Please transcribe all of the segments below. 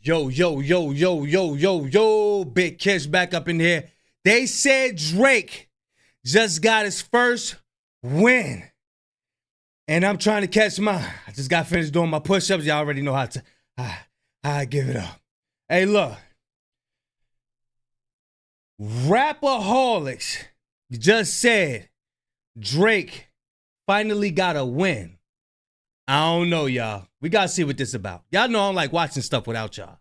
Yo, yo, yo, yo, yo, yo, yo, Big Kish back up in here. They said Drake just got his first win. And I'm trying to catch mine. I just got finished doing my push-ups. Y'all already know how I give it up. Hey, look. Rapaholics just said Drake finally got a win. I don't know, y'all. We got to see what this is about. Y'all know I don't like watching stuff without y'all.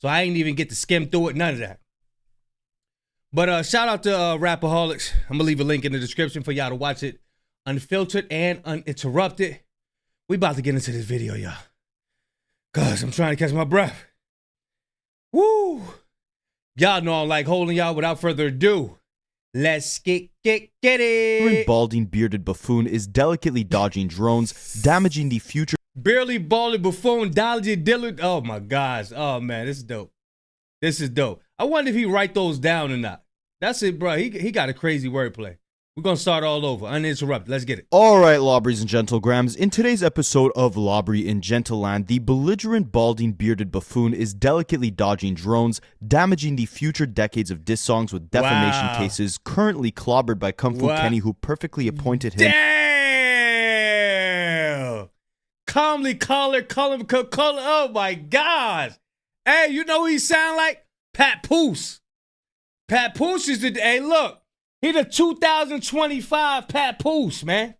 So I ain't even get to skim through it, none of that. But shout out to Rapaholics. I'm going to leave a link in the description for y'all to watch it unfiltered and uninterrupted. We about to get into this video, y'all. Because I'm trying to catch my breath. Woo! Y'all know I don't like holding y'all. Without further ado, let's get it. Balding bearded buffoon is delicately dodging drones, damaging the future. Barely balding buffoon, Dillard. Oh my gosh. Oh man, this is dope. This is dope. I wonder if he write those down or not. That's it, bro. He got a crazy wordplay. We're going to start all over, uninterrupted. Let's get it. All right, Lobries and Gentlegrams. In today's episode of Lobry in Gentleland, the belligerent, balding, bearded buffoon is delicately dodging drones, damaging the future decades of diss songs with defamation cases, currently clobbered by Kung Fu Kenny, who perfectly appointed him. Damn! Calmly color. Oh, my gosh. Hey, you know who he sound like? Pat Poose. Pat Poose is the... Hey, look. He the 2025 Pat Poose, man.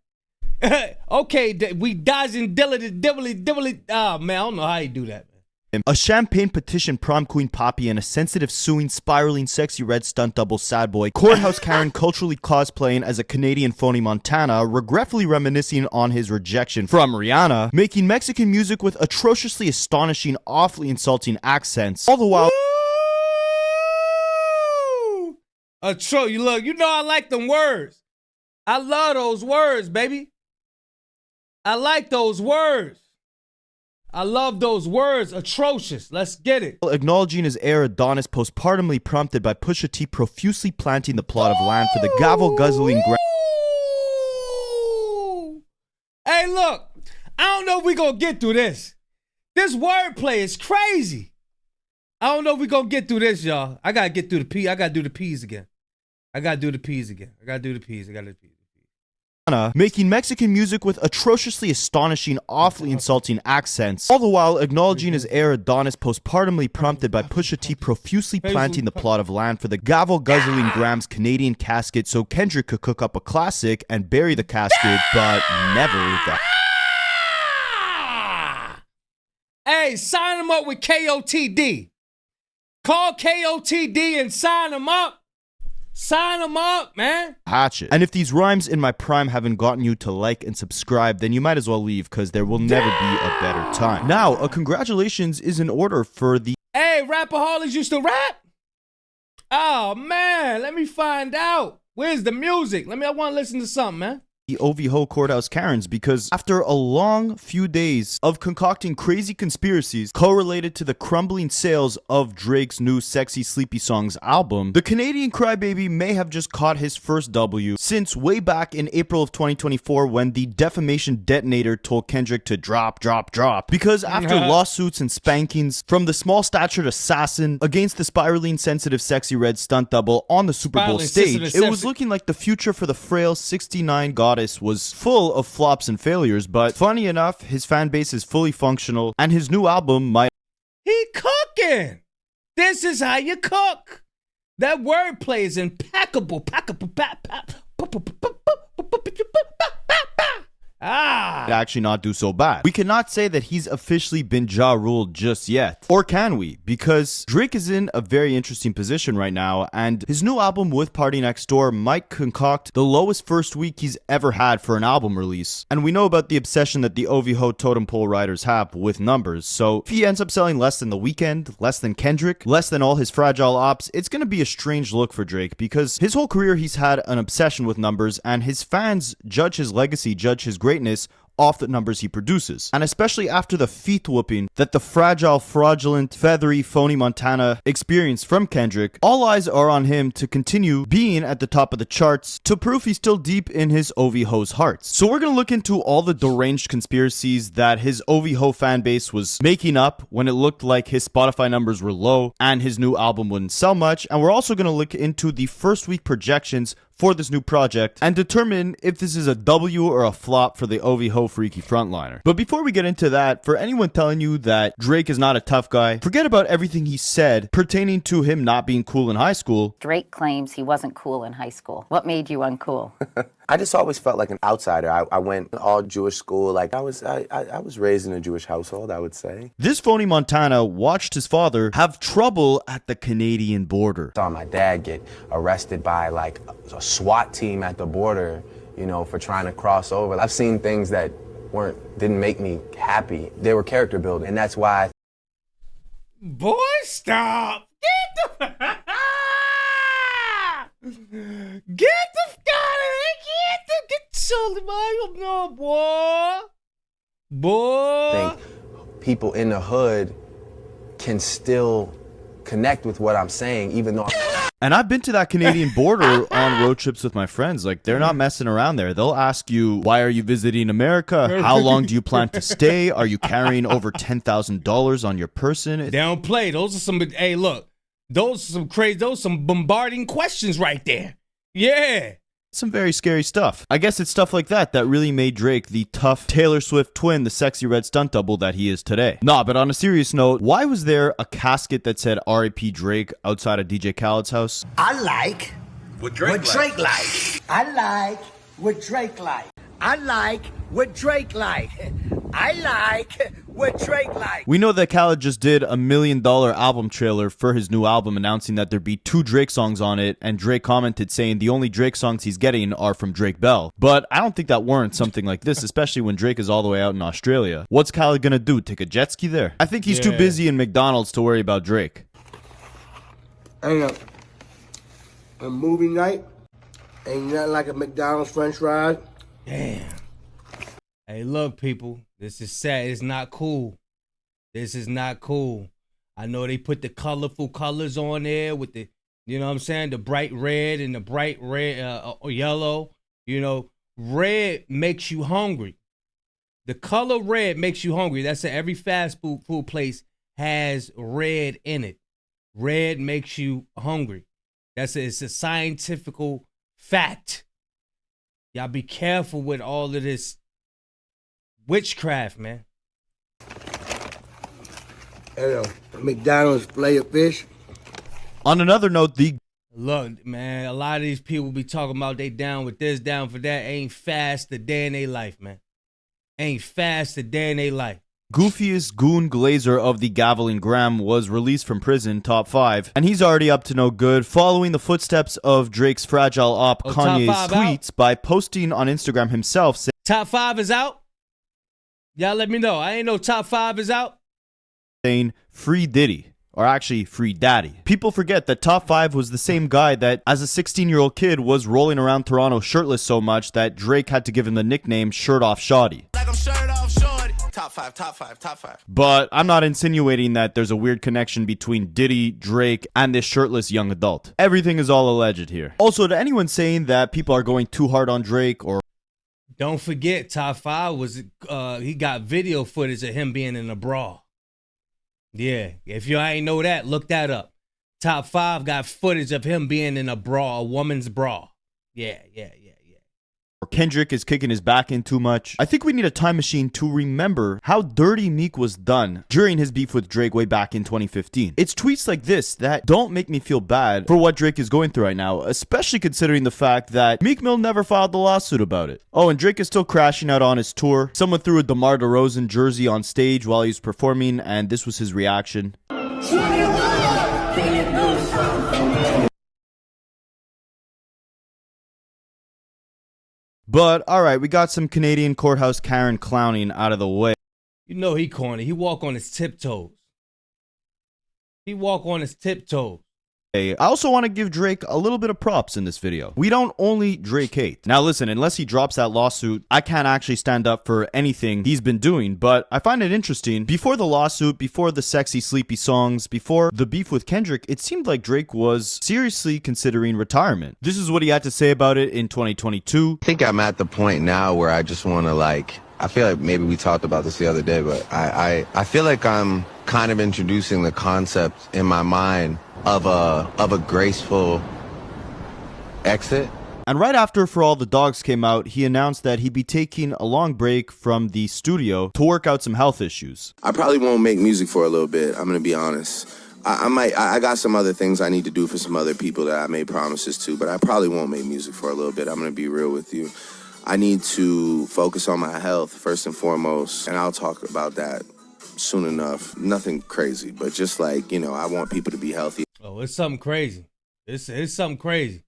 Okay, we dodging dibbly. Oh, man, I don't know how you do that, man. A champagne petition prom queen Poppy and a sensitive suing spiraling sexy red stunt double sad boy courthouse Karen culturally cosplaying as a Canadian phony Montana, regretfully reminiscing on his rejection from Rihanna, making Mexican music with atrociously astonishing, awfully insulting accents, all the while... You know I like them words. I love those words, baby. I like those words. I love those words. Atrocious. Let's get it. Acknowledging his heir Adonis postpartumly prompted by Pusha T profusely planting the plot of land for the gavel-guzzling... Hey, look. I don't know if we're going to get through this. This wordplay is crazy. I don't know if we're going to get through this, y'all. I got to get through the P. I got to do the P's again. Making Mexican music with atrociously astonishing, awfully insulting accents, all the while acknowledging his heir Adonis postpartumly prompted by Pusha T profusely planting the plot of land for the gavel-guzzling Grams Canadian casket so Kendrick could cook up a classic and bury the casket, but never the... Hey, sign him up with KOTD. Call KOTD and sign him up. Sign them up, man. Hatchet. And if these rhymes in my prime haven't gotten you to like and subscribe, then you might as well leave because there will never be a better time. Now, a congratulations is in order for the... Hey, Rapaholics used to rap? Oh, man. Let me find out. Where's the music? I want to listen to something, man. The OVHO Courthouse Karens, because after a long few days of concocting crazy conspiracies correlated to the crumbling sales of Drake's new Sexy Sleepy Songs album, the Canadian crybaby may have just caught his first W since way back in April of 2024 when the defamation detonator told Kendrick to drop. Because after lawsuits and spankings from the small-statured assassin against the spiraling sensitive sexy red stunt double on the Super Bowl stage, it was looking like the future for the frail 69 goddess was full of flops and failures, but funny enough, his fan base is fully functional, and his new album might... He cooking! This is how you cook! That wordplay is impeccable. Actually not do so bad. We cannot say that he's officially been Ja Ruled just yet. Or can we? Because Drake is in a very interesting position right now, and his new album with Party Next Door might concoct the lowest first week he's ever had for an album release. And we know about the obsession that the OVHO totem pole riders have with numbers, so if he ends up selling less than The Weeknd, less than Kendrick, less than all his fragile ops, it's gonna be a strange look for Drake, because his whole career he's had an obsession with numbers, and his fans judge his legacy, judge his greatness off the numbers he produces. And especially after the feet whooping that the fragile, fraudulent, feathery, phony Montana experienced from Kendrick, all eyes are on him to continue being at the top of the charts to prove he's still deep in his Ovi hoes' hearts. So we're gonna look into all the deranged conspiracies that his Ovi ho fan base was making up when it looked like his Spotify numbers were low and his new album wouldn't sell much. And we're also gonna look into the first week projections for this new project and determine if this is a W or a flop for the Ovi ho freaky frontliner. But before we get into that, for anyone telling you that Drake is not a tough guy, forget about everything he said pertaining to him not being cool in high school. Drake claims he wasn't cool in high school. What made you uncool? I just always felt like an outsider. I went all Jewish school. Like I was raised in a Jewish household, I would say. This phony Montana watched his father have trouble at the Canadian border. Saw my dad get arrested by like a SWAT team at the border, you know, for trying to cross over. I've seen things that didn't make me happy. They were character building, and that's why. Boy, stop! Get the shoulder, boy! No, boy. I think people in the hood can still connect with what I'm saying, even though. And I've been to that Canadian border on road trips with my friends. Like, they're not messing around there. They'll ask you, why are you visiting America? How long do you plan to stay? Are you carrying over $10,000 on your person? They don't play. Those are some, hey, look, those are some crazy, those are some bombarding questions right there. Yeah. Some very scary stuff. I guess it's stuff like that that really made Drake the tough Taylor Swift twin, the sexy red stunt double that he is today. Nah, but on a serious note, why was there a casket that said R.I.P. Drake outside of DJ Khaled's house? I like what Drake like. I like what Drake like. I like what Drake like. I like what Drake like. We know that Khaled just did $1 million album trailer for his new album, announcing that there'd be 2 Drake songs on it, and Drake commented saying the only Drake songs he's getting are from Drake Bell. But I don't think that warrants something like this, especially when Drake is all the way out in Australia. What's Khaled gonna do, take a jet ski there? I think he's too busy in McDonald's to worry about Drake. Ain't a movie night, ain't nothing like a McDonald's french fries. Damn. Hey, look, people, this is sad. It's not cool. This is not cool. I know they put the colorful colors on there with the, you know what I'm saying, the bright red and the bright red, yellow. You know, red makes you hungry. The color red makes you hungry. That's every fast food place has red in it. Red makes you hungry. It's a scientific fact. Y'all be careful with all of this witchcraft, man. McDonald's fillet of fish. On another note, Look, man, a lot of these people be talking about they down with this, down for that. Ain't fast a day in their life, man. Ain't fast a day in their life. Goofiest goon glazer of the Gavilan Graham was released from prison, top 5, and he's already up to no good, following the footsteps of Drake's fragile op Kanye's tweets out by posting on Instagram himself saying, Top 5 is out? Y'all let me know. I ain't know top 5 is out. Saying, free Diddy. Or actually, free daddy. People forget that Top 5 was the same guy that, as a 16-year-old kid, was rolling around Toronto shirtless so much that Drake had to give him the nickname Shirt Off Shawty. Like I'm shirt off shorty. Top 5, top 5, top 5. But I'm not insinuating that there's a weird connection between Diddy, Drake, and this shirtless young adult. Everything is all alleged here. Also, to anyone saying that people are going too hard on Drake or... Don't forget, Top 5 was, he got video footage of him being in a bra. Yeah, if you ain't know that, look that up. Top 5 got footage of him being in a bra, a woman's bra. Yeah. Or Kendrick is kicking his back in too much. I think we need a time machine to remember how dirty Meek was done during his beef with Drake way back in 2015. It's tweets like this that don't make me feel bad for what Drake is going through right now, especially considering the fact that Meek Mill never filed the lawsuit about it. Oh, and Drake is still crashing out on his tour. Someone threw a DeMar DeRozan jersey on stage while he was performing, and this was his reaction. But, alright, we got some Canadian courthouse Karen clowning out of the way. You know he corny. He walk on his tiptoes. I also want to give Drake a little bit of props in this video. We don't only Drake hate. Now listen, unless he drops that lawsuit, I can't actually stand up for anything he's been doing, but I find it interesting. Before the lawsuit, before the sexy sleepy songs, before the beef with Kendrick, it seemed like Drake was seriously considering retirement. This is what he had to say about it in 2022. I think I'm at the point now where I just want to I feel like maybe we talked about this the other day, but I feel like I'm kind of introducing the concept in my mind of a graceful exit. And right after For All the Dogs came out, he announced that he'd be taking a long break from the studio to work out some health issues. I probably won't make music for a little bit, I'm gonna be honest. I got some other things I need to do for some other people that I made promises to, but I probably won't make music for a little bit. I'm gonna be real with you. I need to focus on my health first and foremost, and I'll talk about that soon enough. Nothing crazy, but just I want people to be healthy. Oh, it's something crazy. It's something crazy.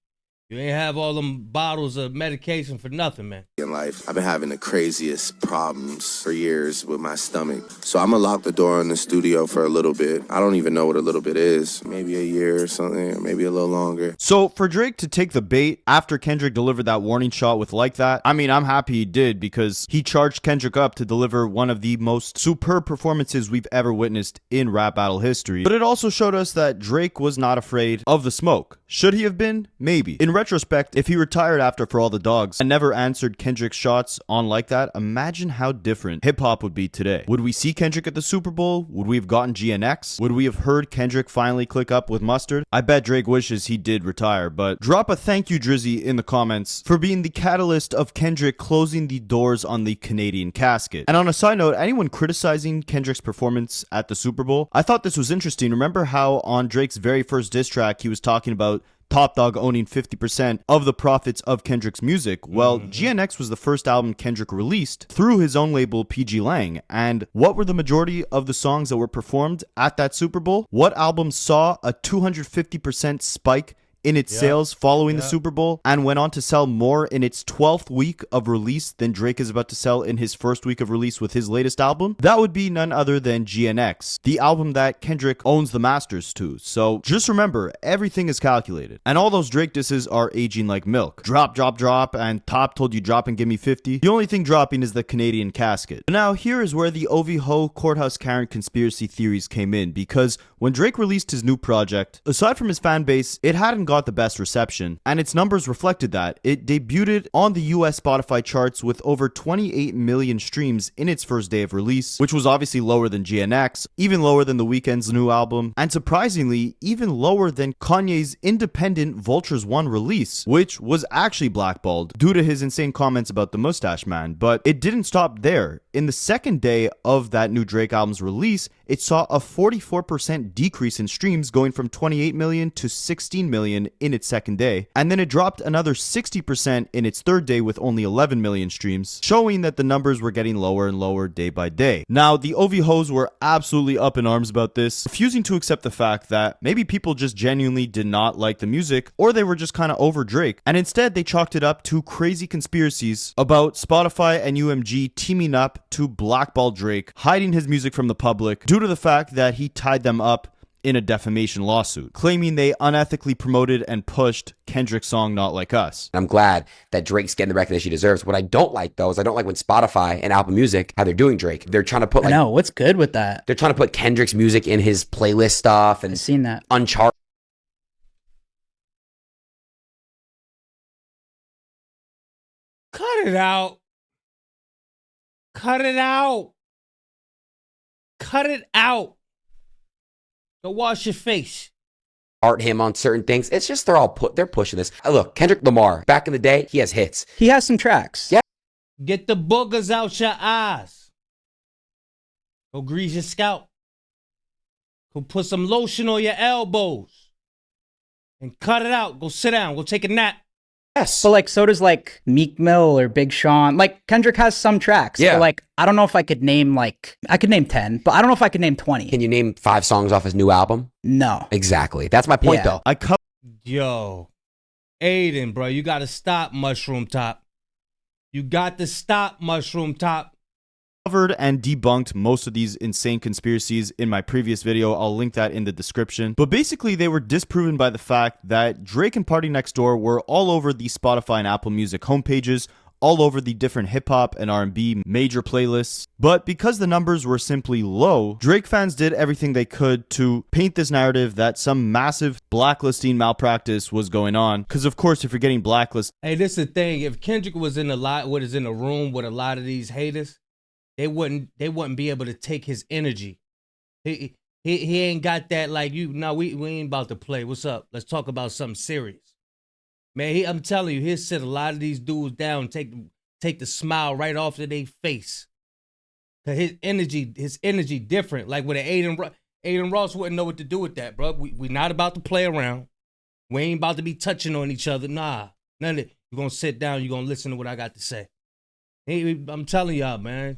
You ain't have all them bottles of medication for nothing, man. In life, I've been having the craziest problems for years with my stomach. So I'm gonna lock the door in the studio for a little bit. I don't even know what a little bit is. Maybe a year or something, or maybe a little longer. So for Drake to take the bait after Kendrick delivered that warning shot with Like That, I mean, I'm happy he did, because he charged Kendrick up to deliver one of the most superb performances we've ever witnessed in rap battle history. But it also showed us that Drake was not afraid of the smoke. Should he have been? Maybe. In retrospect, if he retired after For All the Dogs and never answered Kendrick's shots on Like That, imagine how different hip-hop would be today. Would we see Kendrick at the Super Bowl? Would we have gotten GNX? Would we have heard Kendrick finally click up with Mustard? I bet Drake wishes he did retire, but drop a thank you, Drizzy, in the comments for being the catalyst of Kendrick closing the doors on the Canadian casket. And on a side note, anyone criticizing Kendrick's performance at the Super Bowl, I thought this was interesting. Remember how on Drake's very first diss track, he was talking about Top Dog owning 50% of the profits of Kendrick's music? Well, GNX was the first album Kendrick released through his own label PG Lang. And what were the majority of the songs that were performed at that Super Bowl? What album saw a 250% spike in its sales following the Super Bowl and went on to sell more in its 12th week of release than Drake is about to sell in his first week of release with his latest album? That would be none other than GNX, the album that Kendrick owns the masters to. So just remember, everything is calculated. And all those Drake disses are aging like milk. Drop, drop, drop, and Top told you drop and give me 50. The only thing dropping is the Canadian casket. Now here is where the Ovi Ho Courthouse Karen conspiracy theories came in, because when Drake released his new project, aside from his fan base, it hadn't got the best reception, and its numbers reflected that. It debuted on the US Spotify charts with over 28 million streams in its first day of release, which was obviously lower than GNX, even lower than The Weeknd's new album, and surprisingly, even lower than Kanye's independent Vultures 1 release, which was actually blackballed due to his insane comments about the Mustache Man. But it didn't stop there. In the second day of that new Drake album's release, it saw a 44% decrease in streams, going from 28 million to 16 million in its second day, and then it dropped another 60% in its third day with only 11 million streams, showing that the numbers were getting lower and lower day by day. Now, the OV hoes were absolutely up in arms about this, refusing to accept the fact that maybe people just genuinely did not like the music, or they were just kind of over Drake, and instead they chalked it up to crazy conspiracies about Spotify and UMG teaming up to blackball Drake, hiding his music from the public due to the fact that he tied them up in a defamation lawsuit, claiming they unethically promoted and pushed Kendrick's song Not Like Us. I'm glad that Drake's getting the recognition he deserves. What I don't like, though, is I don't like when Spotify and Apple Music, how they're doing Drake. They're trying to put I know, what's good with that? They're trying to put Kendrick's music in his playlist stuff and I've seen that. uncharted. Cut it out. Cut it out. Cut it out. Go wash your face. Art him on certain things. It's just they're pushing this. Look, Kendrick Lamar, back in the day, he has hits. He has some tracks. Yeah. Get the boogers out your eyes. Go grease your scalp. Go put some lotion on your elbows. And cut it out. Go sit down. Go take a nap. Yes. But like, so does like Meek Mill or Big Sean. Like, Kendrick has some tracks. Yeah. But like, I don't know if I could name I could name 10, but I don't know if I could name 20. Can you name 5 songs off his new album? No. Exactly. That's my point, though. Yo, Aiden, bro, you got to stop, Mushroom Top. You got to stop, Mushroom Top. covered and debunked most of these insane conspiracies in my previous video. I'll link that in the description. But basically, they were disproven by the fact that Drake and Party Next Door were all over the Spotify and Apple Music homepages, all over the different hip-hop and R&B major playlists. But because the numbers were simply low, Drake fans did everything they could to paint this narrative that some massive blacklisting malpractice was going on. Because of course, if you're getting blacklisted... Hey, this is the thing. If Kendrick was in a room with a lot of these haters, they wouldn't be able to take his energy. He ain't got that like you. No, we ain't about to play. What's up? Let's talk about something serious. Man, I'm telling you, he'll sit a lot of these dudes down, take the smile right off of their face. Cause his energy different. Like with an Aiden Ross wouldn't know what to do with that, bro. We not about to play around. We ain't about to be touching on each other. Nah, none of it. You're gonna sit down. You're gonna listen to what I got to say. Hey, I'm telling y'all, man.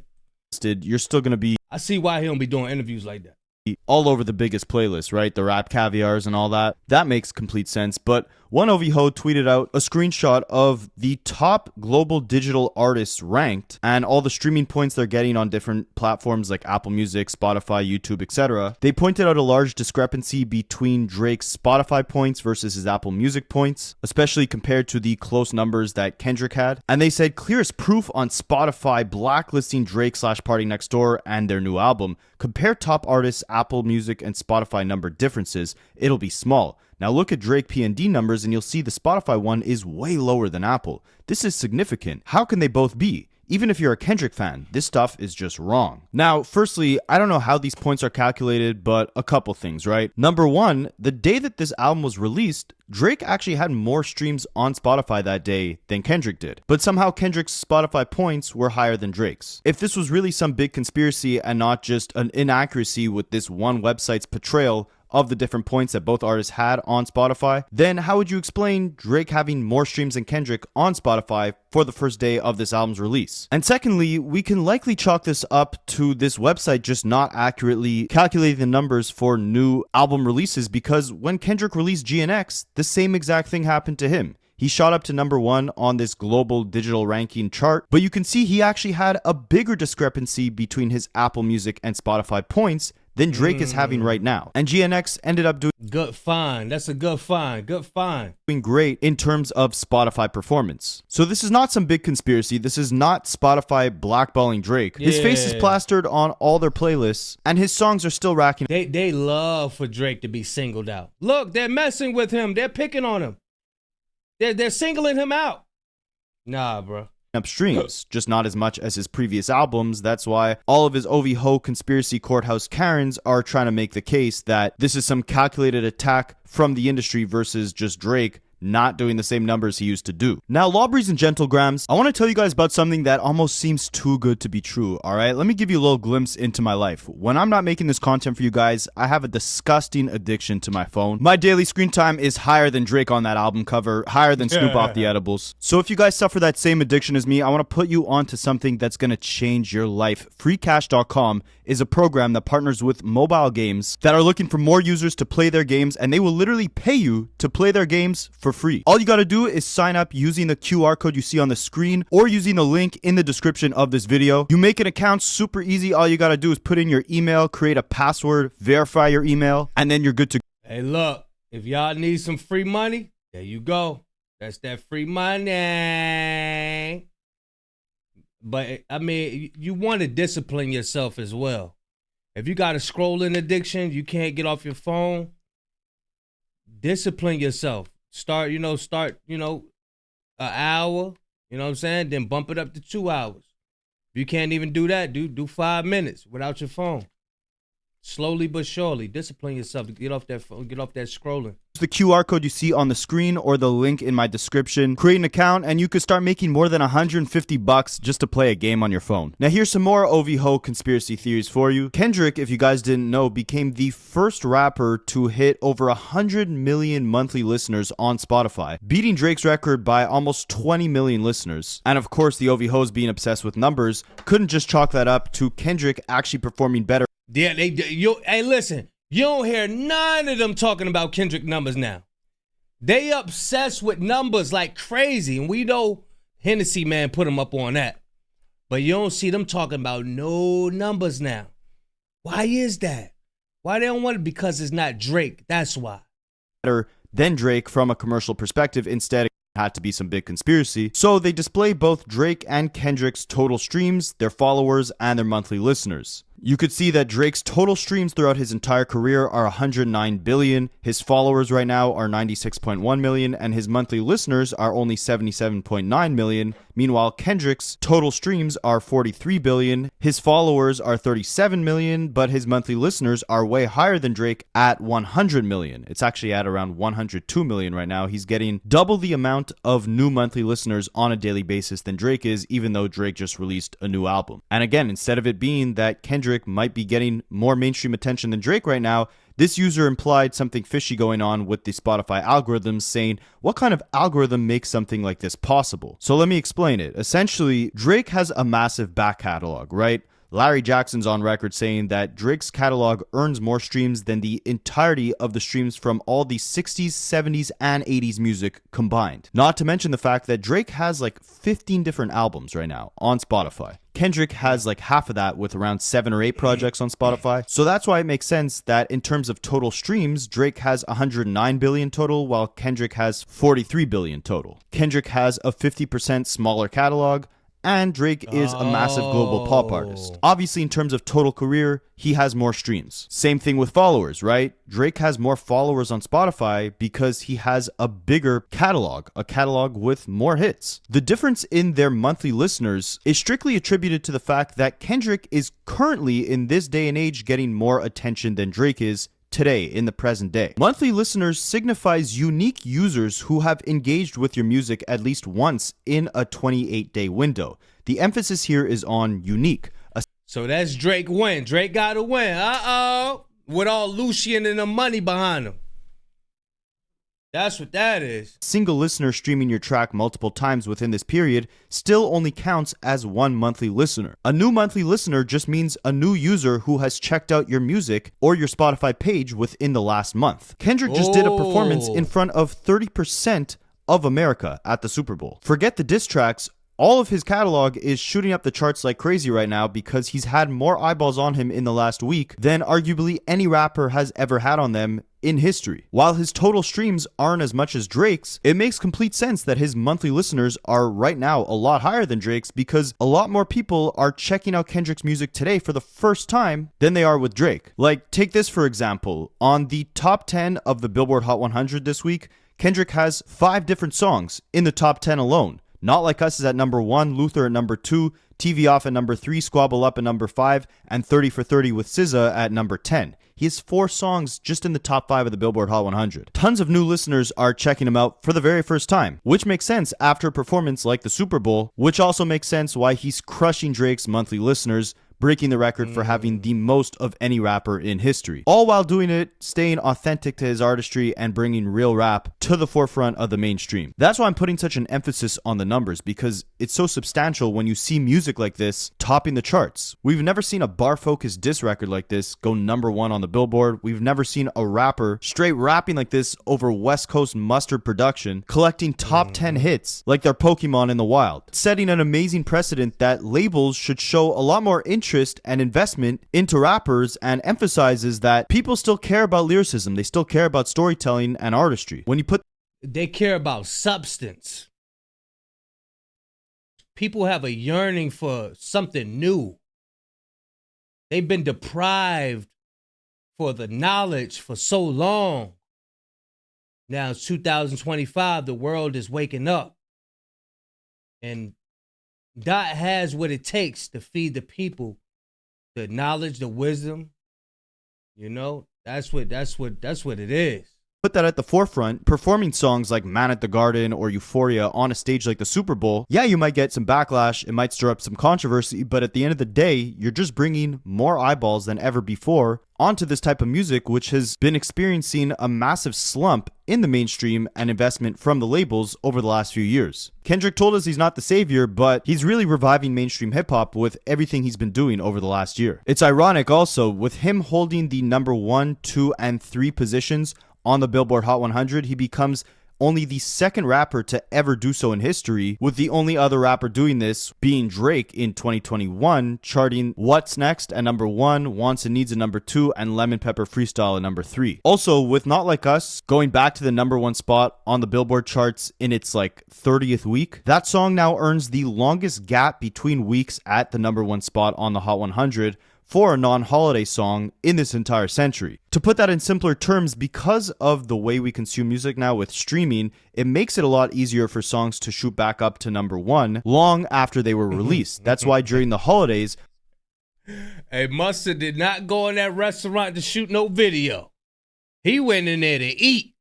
You're still gonna be... I see why he don't be doing interviews like that. All over the biggest playlists, right? The rap caviars and all that. That makes complete sense. But one OVHO tweeted out a screenshot of the top global digital artists ranked and all the streaming points they're getting on different platforms like Apple Music, Spotify, YouTube, etc. They pointed out a large discrepancy between Drake's Spotify points versus his Apple Music points, especially compared to the close numbers that Kendrick had. And they said clearest proof on Spotify blacklisting Drake / Party Next Door and their new album. Compare top artists, Apple Music and Spotify number differences. It'll be small. Now look at Drake P&D numbers and you'll see the Spotify one is way lower than Apple. This is significant. How can they both be? Even if you're a Kendrick fan, this stuff is just wrong. Now, firstly, I don't know how these points are calculated, but a couple things, right? Number one, the day that this album was released, Drake actually had more streams on Spotify that day than Kendrick did. But somehow Kendrick's Spotify points were higher than Drake's. If this was really some big conspiracy and not just an inaccuracy with this one website's portrayal of the different points that both artists had on Spotify, then how would you explain Drake having more streams than Kendrick on Spotify for the first day of this album's release? And secondly, we can likely chalk this up to this website just not accurately calculating the numbers for new album releases, because when Kendrick released GNX, the same exact thing happened to him. He shot up to number 1 on this global digital ranking chart, but you can see he actually had a bigger discrepancy between his Apple Music and Spotify points than Drake is having right now. And GNX ended up doing good find. That's a good find. Good find. Doing great in terms of Spotify performance. So this is not some big conspiracy. This is not Spotify blackballing Drake. His face is plastered on all their playlists, and his songs are still racking. They love for Drake to be singled out. Look, they're messing with him. They're picking on him. They're singling him out. Nah, bro. Up streams, just not as much as his previous albums. That's why all of his OVHO conspiracy courthouse Karens are trying to make the case that this is some calculated attack from the industry versus just Drake not doing the same numbers he used to do. Now, Lawbreeze and Gentlegrams, I want to tell you guys about something that almost seems too good to be true, alright? Let me give you a little glimpse into my life. When I'm not making this content for you guys, I have a disgusting addiction to my phone. My daily screen time is higher than Drake on that album cover, higher than Snoop off the edibles. So if you guys suffer that same addiction as me, I want to put you onto something that's going to change your life. Freecash.com is a program that partners with mobile games that are looking for more users to play their games, and they will literally pay you to play their games for free. All you got to do is sign up using the QR code you see on the screen or using the link in the description of this video. You make an account super easy. All you got to do is put in your email, create a password, verify your email, and then you're good to go. Hey, look, if y'all need some free money, there you go. That's that free money. But, I mean, you want to discipline yourself as well. If you got a scrolling addiction, you can't get off your phone, discipline yourself. Start, an hour, you know what I'm saying? Then bump it up to 2 hours. If you can't even do that, do 5 minutes without your phone. Slowly but surely, discipline yourself to get off that phone, get off that scrolling. The QR code you see on the screen or the link in my description. Create an account and you could start making more than $150 just to play a game on your phone. Now here's some more OVHO conspiracy theories for you. Kendrick, if you guys didn't know, became the first rapper to hit over 100 million monthly listeners on Spotify, beating Drake's record by almost 20 million listeners. And of course, the OVHOs being obsessed with numbers couldn't just chalk that up to Kendrick actually performing better. Yeah, hey, listen. You don't hear none of them talking about Kendrick numbers now. They obsessed with numbers like crazy, and we know Hennessy, man, put them up on that. But you don't see them talking about no numbers now. Why is that? Why they don't want it? Because it's not Drake. That's why. Than Drake from a commercial perspective. Instead, it had to be some big conspiracy. So they display both Drake and Kendrick's total streams, their followers, and their monthly listeners. You could see that Drake's total streams throughout his entire career are 109 billion, his followers right now are 96.1 million, and his monthly listeners are only 77.9 million. Meanwhile, Kendrick's total streams are 43 billion, his followers are 37 million, but his monthly listeners are way higher than Drake at 100 million. It's actually at around 102 million right now. He's getting double the amount of new monthly listeners on a daily basis than Drake is, even though Drake just released a new album. And again, instead of it being that Kendrick might be getting more mainstream attention than Drake right now, this user implied something fishy going on with the Spotify algorithms, saying, what kind of algorithm makes something like this possible? So let me explain it. Essentially, Drake has a massive back catalog, right? Larry Jackson's on record saying that Drake's catalog earns more streams than the entirety of the streams from all the 60s, 70s, and 80s music combined. Not to mention the fact that Drake has like 15 different albums right now on Spotify. Kendrick has like half of that with around 7 or 8 projects on Spotify. So that's why it makes sense that in terms of total streams, Drake has 109 billion total, while Kendrick has 43 billion total. Kendrick has a 50% smaller catalog, and Drake is a massive global pop artist. Obviously, in terms of total career, he has more streams. Same thing with followers, right? Drake has more followers on Spotify because he has a bigger catalog, a catalog with more hits. The difference in their monthly listeners is strictly attributed to the fact that Kendrick is currently, in this day and age, getting more attention than Drake is today, in the present day. Monthly listeners signifies unique users who have engaged with your music at least once in a 28-day window. The emphasis here is on unique. So that's Drake win. Drake got to win. Uh-oh. With all Lucian and the money behind him. That's what that is. Single listener streaming your track multiple times within this period still only counts as one monthly listener. A new monthly listener just means a new user who has checked out your music or your Spotify page within the last month. Kendrick just did a performance in front of 30% of America at the Super Bowl. Forget the diss tracks. All of his catalog is shooting up the charts like crazy right now because he's had more eyeballs on him in the last week than arguably any rapper has ever had on them in history. While his total streams aren't as much as Drake's, it makes complete sense that his monthly listeners are right now a lot higher than Drake's because a lot more people are checking out Kendrick's music today for the first time than they are with Drake. Like, take this for example. On the top 10 of the Billboard Hot 100 this week, Kendrick has 5 different songs in the top 10 alone. Not Like Us is at number 1, Luther at number 2, TV Off at number 3, Squabble Up at number 5, and 30 for 30 with SZA at number 10. He has 4 songs just in the top 5 of the Billboard Hot 100. Tons of new listeners are checking him out for the very first time, which makes sense after a performance like the Super Bowl, which also makes sense why he's crushing Drake's monthly listeners, breaking the record for having the most of any rapper in history. All while doing it, staying authentic to his artistry and bringing real rap to the forefront of the mainstream. That's why I'm putting such an emphasis on the numbers, because it's so substantial when you see music like this topping the charts. We've never seen a bar-focused diss record like this go number 1 on the Billboard. We've never seen a rapper straight rapping like this over West Coast mustard production, collecting top 10 hits like they're Pokemon in the wild, setting an amazing precedent that labels should show a lot more interest and investment into rappers, and emphasizes that people still care about lyricism. They still care about storytelling and artistry. When you put, they care about substance. People have a yearning for something new. They've been deprived for the knowledge for so long. Now it's 2025. The world is waking up. And Dot has what it takes to feed the people the knowledge, the wisdom. You know, that's what it is. Put that at the forefront, performing songs like Man at the Garden or Euphoria on a stage like the Super Bowl. Yeah, you might get some backlash, it might stir up some controversy, but at the end of the day, you're just bringing more eyeballs than ever before onto this type of music, which has been experiencing a massive slump in the mainstream and investment from the labels over the last few years. Kendrick told us he's not the savior, but he's really reviving mainstream hip-hop with everything he's been doing over the last year. It's ironic also, with him holding the number 1, 2, and 3 positions on the Billboard Hot 100, he becomes only the second rapper to ever do so in history, with the only other rapper doing this being Drake in 2021, charting What's Next at number 1, Wants and Needs at number 2, and Lemon Pepper Freestyle at number 3. Also, with Not Like Us going back to the number 1 spot on the Billboard charts in its 30th week, that song now earns the longest gap between weeks at the number 1 spot on the Hot 100 for a non-holiday song in this entire century. To put that in simpler terms, because of the way we consume music now with streaming, it makes it a lot easier for songs to shoot back up to number 1 long after they were released. That's why during the holidays... Hey, Mustard did not go in that restaurant to shoot no video. He went in there to eat.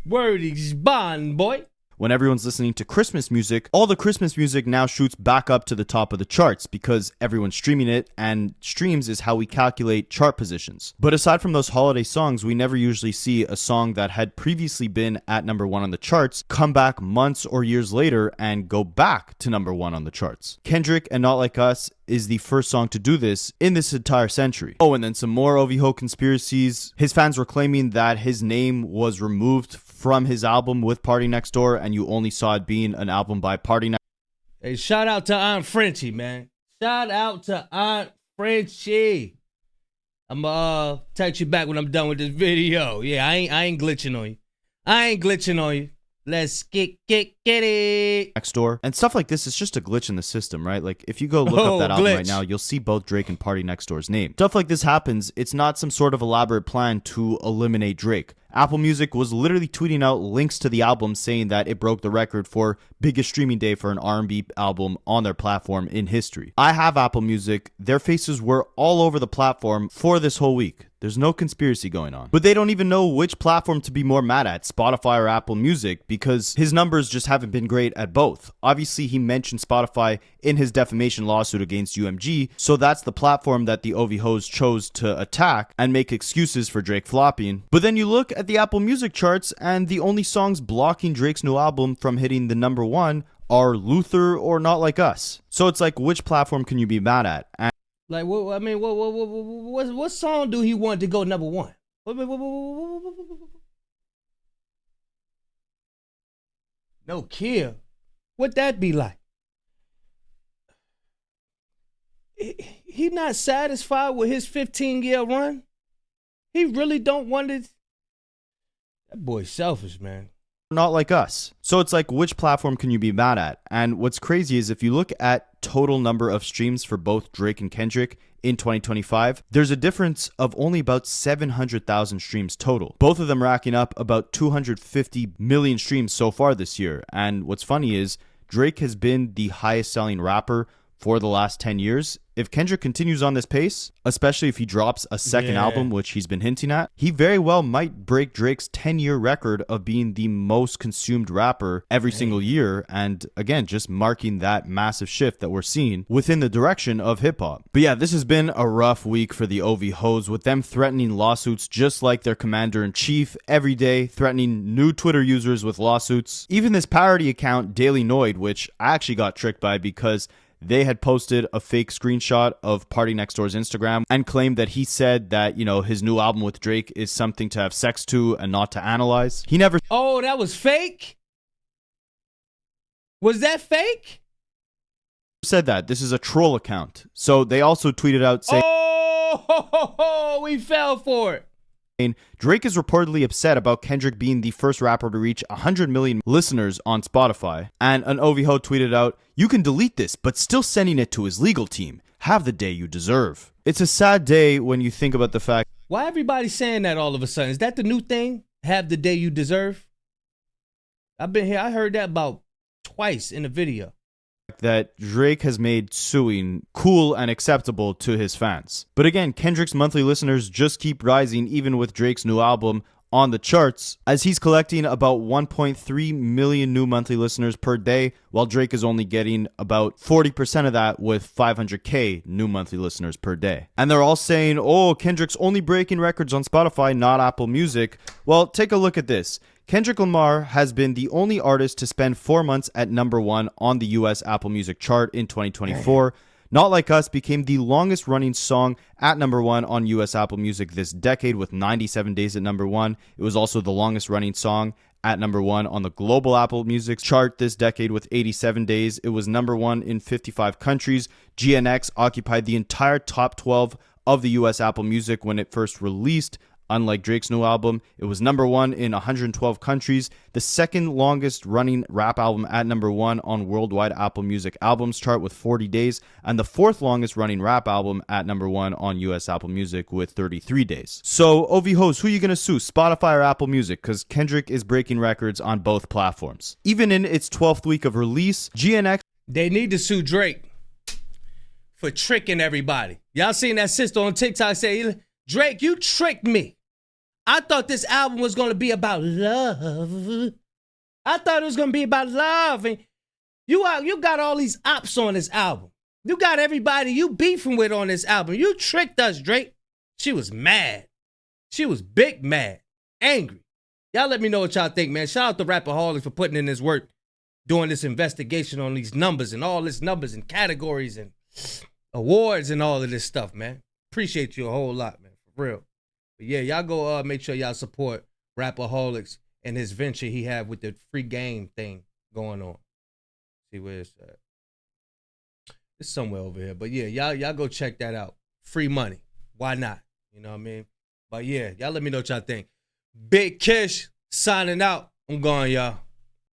Word is bond, boy. When everyone's listening to Christmas music, all the Christmas music now shoots back up to the top of the charts because everyone's streaming it, and streams is how we calculate chart positions. But aside from those holiday songs, we never usually see a song that had previously been at number 1 on the charts come back months or years later and go back to number 1 on the charts. Kendrick and Not Like Us is the first song to do this in this entire century. Oh, and then some more OVO conspiracies. His fans were claiming that his name was removed from his album with Party Next Door, and you only saw it being an album by Party Next Door. Hey, shout out to Aunt Frenchie, man. Shout out to Aunt Frenchie. I'm text you back when I'm done with this video. Yeah, I ain't glitching on you. Let's get it. Next Door. And stuff like this is just a glitch in the system, right? If you go look up that album right now, you'll see both Drake and Party Next Door's name. Stuff like this happens. It's not some sort of elaborate plan to eliminate Drake. Apple Music was literally tweeting out links to the album saying that it broke the record for biggest streaming day for an R&B album on their platform in history. I have Apple Music. Their faces were all over the platform for this whole week. There's no conspiracy going on. But they don't even know which platform to be more mad at, Spotify or Apple Music, because his numbers just haven't been great at both. Obviously, he mentioned Spotify in his defamation lawsuit against UMG, so that's the platform that the OVHOs chose to attack and make excuses for Drake flopping. But then you look at the Apple Music charts, and the only songs blocking Drake's new album from hitting the number 1 are Luther or Not Like Us. So it's which platform can you be mad at? And what song do he want to go number 1? No kill. What that be like? He not satisfied with his 15-year run? He really don't want it. That boy's selfish, man. Not Like Us. So it's which platform can you be mad at? And what's crazy is if you look at total number of streams for both Drake and Kendrick in 2025, there's a difference of only about 700,000 streams total. Both of them racking up about 250 million streams so far this year. And what's funny is Drake has been the highest selling rapper for the last 10 years. If Kendrick continues on this pace, especially if he drops a second album, which he's been hinting at, he very well might break Drake's 10-year record of being the most consumed rapper every single year, and again, just marking that massive shift that we're seeing within the direction of hip-hop. But yeah, this has been a rough week for the OVHOs, with them threatening lawsuits just like their commander-in-chief every day, threatening new Twitter users with lawsuits. Even this parody account, Daily Noid, which I actually got tricked by because they had posted a fake screenshot of Party Next Door's Instagram and claimed that he said that, his new album with Drake is something to have sex to and not to analyze. He never... Oh, that was fake? Was that fake? Said that. This is a troll account. So they also tweeted out saying... Oh, we fell for it. Drake is reportedly upset about Kendrick being the first rapper to reach 100 million listeners on Spotify. And an OVHO tweeted out, "You can delete this, but still sending it to his legal team. Have the day you deserve." It's a sad day when you think about the fact... Why everybody saying that all of a sudden? Is that the new thing? Have the day you deserve? I've been here. I heard that about twice in a video. That Drake has made suing cool and acceptable to his fans. But again, Kendrick's monthly listeners just keep rising even with Drake's new album on the charts, as he's collecting about 1.3 million new monthly listeners per day, while Drake is only getting about 40% of that with 500k new monthly listeners per day. And they're all saying, oh, Kendrick's only breaking records on Spotify, not Apple Music. Well, take a look at this. Kendrick Lamar has been the only artist to spend 4 months at number 1 on the US Apple Music chart in 2024. Not Like Us became the longest running song at number 1 on US Apple Music this decade with 97 days at number 1. It was also the longest running song at number 1 on the global Apple Music chart this decade with 87 days. It was number 1 in 55 countries. GNX occupied the entire top 12 of the US Apple Music when it first released. Unlike Drake's new album, it was number 1 in 112 countries, the second longest running rap album at number 1 on worldwide Apple Music albums chart with 40 days, and the fourth longest running rap album at number 1 on US Apple Music with 33 days. So, OV host, who are you going to sue, Spotify or Apple Music? Because Kendrick is breaking records on both platforms. Even in its 12th week of release, GNX... They need to sue Drake for tricking everybody. Y'all seen that sister on TikTok say, Drake, you tricked me. I thought this album was going to be about love. I thought it was going to be about love. And you got all these ops on this album. You got everybody you beefing with on this album. You tricked us, Drake. She was mad. She was big mad. Angry. Y'all let me know what y'all think, man. Shout out to Rapperholics for putting in this work, doing this investigation on these numbers and all this numbers and categories and awards and all of this stuff, man. Appreciate you a whole lot, man. For real. But yeah, y'all go make sure y'all support Rapperholics and his venture he have with the free game thing going on. See where it's at. It's somewhere over here. But yeah, y'all go check that out. Free money. Why not? You know what I mean? But yeah, y'all let me know what y'all think. Big Kish signing out. I'm going, y'all.